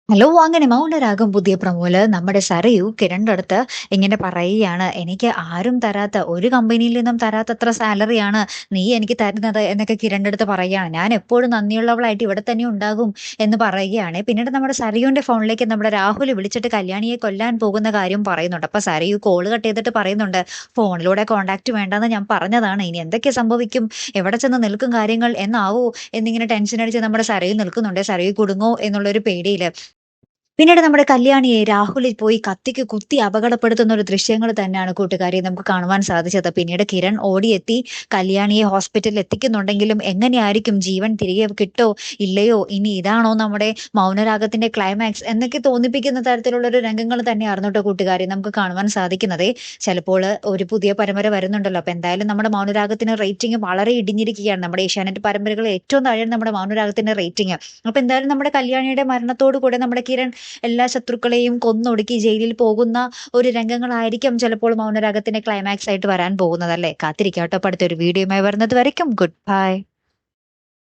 Hello! അങ്ങനെ മൗനരാഗം പുതിയ പ്രൊമോയില് നമ്മുടെ സരയു കിരണിന്റെ അടുത്ത് ഇങ്ങനെ പറയുകയാണ്. "എനിക്ക് ആരും തരാത്ത ഒരു കമ്പനിയിൽ നിന്നും തരാത്തത്ര സാലറിയാണ് നീ എനിക്ക് തരുന്നത്" എന്നൊക്കെ കിരണിന്റെ അടുത്ത് പറയുകയാണ്. "ഞാൻ എപ്പോഴും നന്ദിയുള്ളവളായിട്ട് ഇവിടെ തന്നെ ഉണ്ടാകും" എന്ന് പറയുകയാണ്. പിന്നീട് നമ്മുടെ സരയുവിന്റെ ഫോണിലേക്ക് നമ്മുടെ രാഹുൽ വിളിച്ചിട്ട് കല്യാണിയെ കൊല്ലാൻ പോകുന്ന കാര്യം പറയുന്നുണ്ട്. അപ്പൊ സരയു കോൾ കട്ട് ചെയ്തിട്ട് പറയുന്നുണ്ട്, "ഫോണിലൂടെ കോൺടാക്ട് വേണ്ടാന്ന് ഞാൻ പറഞ്ഞതാണ്. ഇനി എന്തൊക്കെ സംഭവിക്കും? എവിടെ ചെന്ന് നിൽക്കും കാര്യങ്ങൾ എന്നാവോ?" എന്നിങ്ങനെ ടെൻഷൻ അടിച്ച് നമ്മുടെ സരയു നിൽക്കുന്നുണ്ട്. സരയു കുടുങ്ങോ എന്നുള്ളൊരു പേടിയില്. പിന്നീട് നമ്മുടെ കല്യാണിയെ രാഹുൽ പോയി കത്തിക്ക് കുത്തി അപകടപ്പെടുത്തുന്ന ഒരു ദൃശ്യങ്ങൾ തന്നെയാണ് കൂട്ടുകാരെ നമുക്ക് കാണുവാൻ സാധിച്ചത്. പിന്നീട് കിരൺ ഓടിയെത്തി കല്യാണിയെ ഹോസ്പിറ്റലിൽ എത്തിക്കുന്നുണ്ടെങ്കിലും എങ്ങനെയായിരിക്കും ജീവൻ തിരികെ കിട്ടോ ഇല്ലയോ? ഇനി ഇതാണോ നമ്മുടെ മൗനരാഗത്തിന്റെ ക്ലൈമാക്സ് എന്നൊക്കെ തോന്നിപ്പിക്കുന്ന തരത്തിലുള്ള ഒരു രംഗങ്ങൾ തന്നെയായിരുന്നു ട്ടോ കൂട്ടുകാരെ നമുക്ക് കാണുവാൻ സാധിക്കുന്നത്. ചിലപ്പോൾ ഒരു പുതിയ പരമ്പര വരുന്നുണ്ടല്ലോ. അപ്പൊ എന്തായാലും നമ്മുടെ മൗനരാഗത്തിന് റേറ്റിംഗ് വളരെ ഇടിഞ്ഞിരിക്കുകയാണ്. നമ്മുടെ ഏഷ്യാനെറ്റ് പരമ്പരകളിൽ ഏറ്റവും താഴെയാണ് നമ്മുടെ മൗനരാഗത്തിന്റെ റേറ്റിംഗ്. അപ്പൊ എന്തായാലും നമ്മുടെ കല്യാണിയുടെ മരണത്തോടു കൂടെ നമ്മുടെ കിരൺ എല്ലാ ശത്രുക്കളെയും കൊന്നൊടുക്കി ജയിലിൽ പോകുന്ന ഒരു രംഗങ്ങളായിരിക്കും ചിലപ്പോൾ മൗനരാഗത്തിന്റെ ക്ലൈമാക്സ് ആയിട്ട് വരാൻ പോകുന്നത് അല്ലേ. കാത്തിരിക്കാം ട്ടോ. അടുത്തൊരു വീഡിയോയുമായി വരുന്നത് വരയ്ക്കും ഗുഡ് ബൈ.